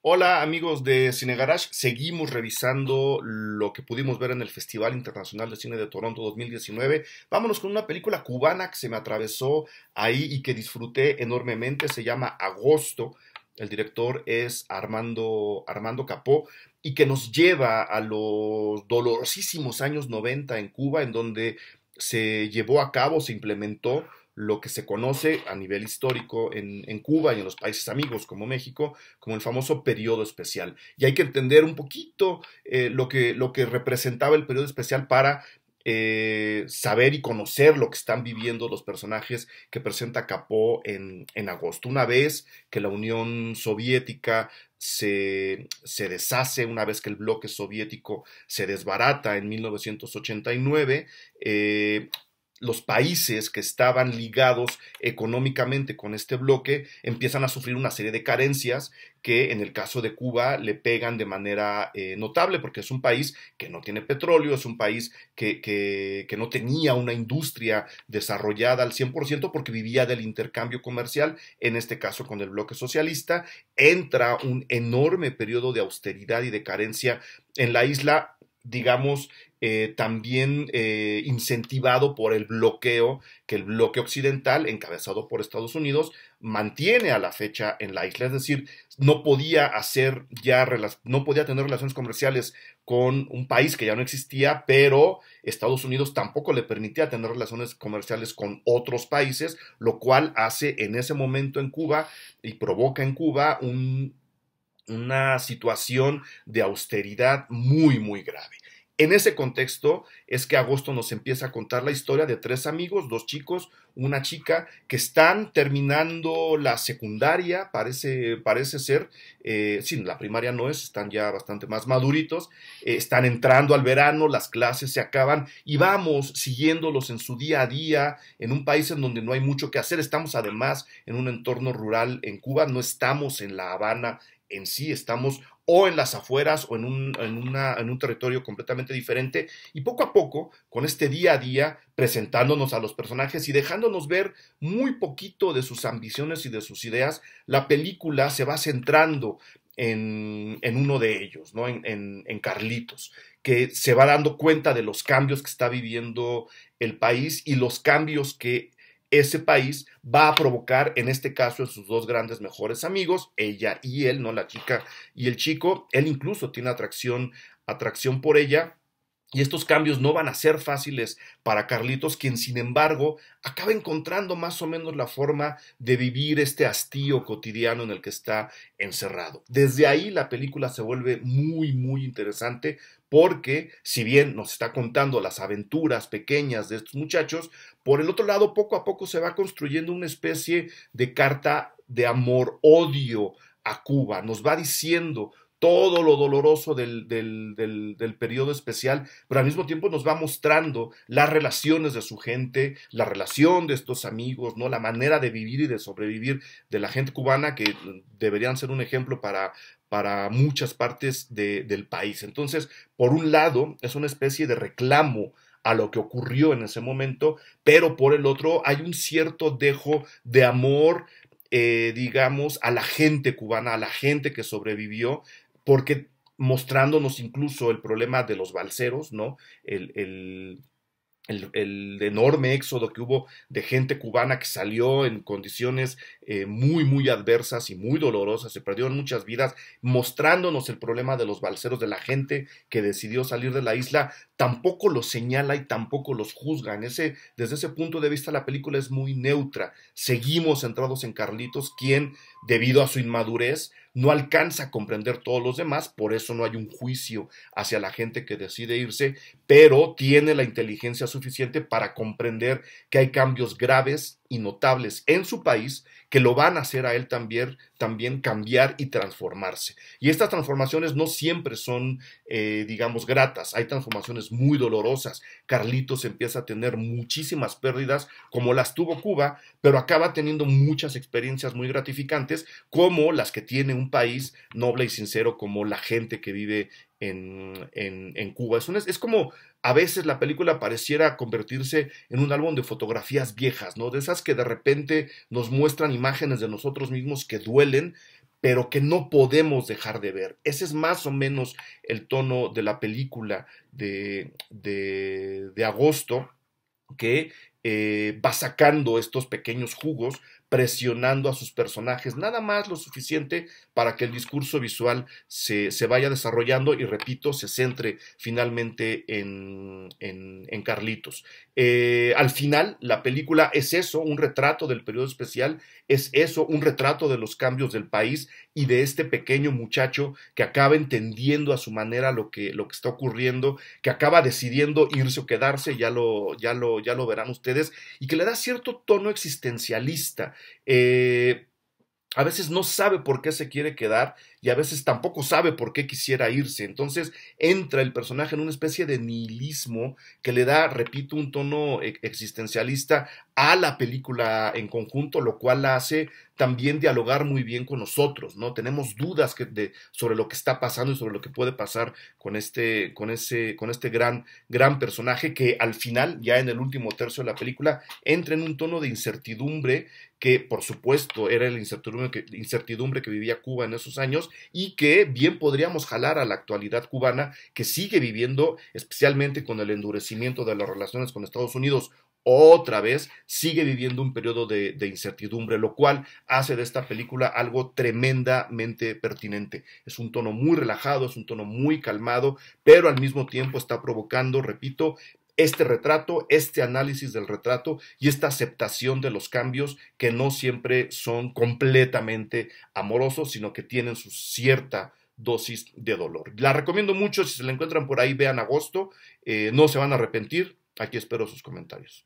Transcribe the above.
Hola amigos de Cine Garage, seguimos revisando lo que pudimos ver en el Festival Internacional de Cine de Toronto 2019. Vámonos con una película cubana que se me atravesó ahí y que disfruté enormemente, se llama Agosto. El director es Armando Capó y que nos lleva a los dolorosísimos años 90 en Cuba, en donde se llevó a cabo, se implementó lo que se conoce a nivel histórico en Cuba y en los países amigos como México, como el famoso periodo especial. Y hay que entender un poquito lo que representaba el periodo especial para saber y conocer lo que están viviendo los personajes que presenta Capó en agosto. Una vez que la Unión Soviética se deshace, una vez que el bloque soviético se desbarata en 1989, los países que estaban ligados económicamente con este bloque empiezan a sufrir una serie de carencias que en el caso de Cuba le pegan de manera notable, porque es un país que no tiene petróleo, es un país que no tenía una industria desarrollada al 100% porque vivía del intercambio comercial, en este caso con el bloque socialista. Entra un enorme periodo de austeridad y de carencia en la isla, digamos, también incentivado por el bloqueo que el bloque occidental, encabezado por Estados Unidos, mantiene a la fecha en la isla. Es decir, no podía tener relaciones comerciales con un país que ya no existía, pero Estados Unidos tampoco le permitía tener relaciones comerciales con otros países, lo cual hace en ese momento en Cuba y provoca en Cuba una situación de austeridad muy, muy grave. En ese contexto es que Agosto nos empieza a contar la historia de tres amigos, dos chicos, una chica, que están terminando la secundaria, parece ser, sí, la primaria no es, están ya bastante más maduritos, están entrando al verano, las clases se acaban y vamos siguiéndolos en su día a día, en un país en donde no hay mucho que hacer. Estamos además en un entorno rural en Cuba, no estamos en La Habana en sí, estamos o en las afueras o en un territorio completamente diferente, y poco a poco, con este día a día, presentándonos a los personajes y dejándonos ver muy poquito de sus ambiciones y de sus ideas, la película se va centrando en uno de ellos, ¿no? En Carlitos, que se va dando cuenta de los cambios que está viviendo el país y los cambios que ese país va a provocar, en este caso, en sus dos grandes mejores amigos, ella y él, no la chica y el chico. Él incluso tiene atracción por ella. Y estos cambios no van a ser fáciles para Carlitos, quien sin embargo acaba encontrando más o menos la forma de vivir este hastío cotidiano en el que está encerrado. Desde ahí la película se vuelve muy, muy interesante, porque si bien nos está contando las aventuras pequeñas de estos muchachos, por el otro lado poco a poco se va construyendo una especie de carta de amor-odio a Cuba. Nos va diciendo todo lo doloroso del periodo especial, pero al mismo tiempo nos va mostrando las relaciones de su gente, la relación de estos amigos, ¿no? La manera de vivir y de sobrevivir de la gente cubana, que deberían ser un ejemplo para muchas partes del país. Entonces, por un lado, es una especie de reclamo a lo que ocurrió en ese momento, pero por el otro hay un cierto dejo de amor, digamos, a la gente cubana, a la gente que sobrevivió, porque mostrándonos incluso el problema de los balseros, ¿no? El enorme éxodo que hubo de gente cubana que salió en condiciones muy, muy adversas y muy dolorosas, se perdieron muchas vidas, mostrándonos el problema de los balseros, de la gente que decidió salir de la isla. Tampoco los señala y tampoco los juzga. Desde ese punto de vista la película es muy neutra. Seguimos centrados en Carlitos, quien, debido a su inmadurez, no alcanza a comprender todos los demás, por eso no hay un juicio hacia la gente que decide irse, pero tiene la inteligencia suficiente para comprender que hay cambios graves y notables en su país que lo van a hacer a él también cambiar y transformarse. Y estas transformaciones no siempre son, digamos, gratas. Hay transformaciones muy dolorosas. Carlitos empieza a tener muchísimas pérdidas, como las tuvo Cuba, pero acaba teniendo muchas experiencias muy gratificantes, como las que tiene un país noble y sincero como la gente que vive en Cuba. Es como a veces la película pareciera convertirse en un álbum de fotografías viejas, ¿no? De esas que de repente nos muestran imágenes de nosotros mismos que duelen, pero que no podemos dejar de ver. Ese es más o menos el tono de la película de agosto, que va sacando estos pequeños jugos, presionando a sus personajes, nada más lo suficiente para que el discurso visual se vaya desarrollando y, repito, se centre finalmente en Carlitos. Al final, la película es eso, un retrato del periodo especial, es eso, un retrato de los cambios del país y de este pequeño muchacho que acaba entendiendo a su manera lo que está ocurriendo, que acaba decidiendo irse o quedarse, ya lo verán ustedes, y que le da cierto tono existencialista. A veces no sabe por qué se quiere quedar y a veces tampoco sabe por qué quisiera irse. Entonces entra el personaje en una especie de nihilismo que le da, repito, un tono existencialista a la película en conjunto, lo cual la hace también dialogar muy bien con nosotros, ¿no? Tenemos dudas sobre lo que está pasando y sobre lo que puede pasar con este gran personaje que al final, ya en el último tercio de la película, entra en un tono de incertidumbre que, por supuesto, era la incertidumbre que vivía Cuba en esos años y que bien podríamos jalar a la actualidad cubana, que sigue viviendo, especialmente con el endurecimiento de las relaciones con Estados Unidos, otra vez sigue viviendo un periodo de incertidumbre, lo cual hace de esta película algo tremendamente pertinente. Es un tono muy relajado, es un tono muy calmado, pero al mismo tiempo está provocando, repito, este retrato, este análisis del retrato y esta aceptación de los cambios que no siempre son completamente amorosos, sino que tienen su cierta dosis de dolor. La recomiendo mucho, si se la encuentran por ahí, vean Agosto, no se van a arrepentir. Aquí espero sus comentarios.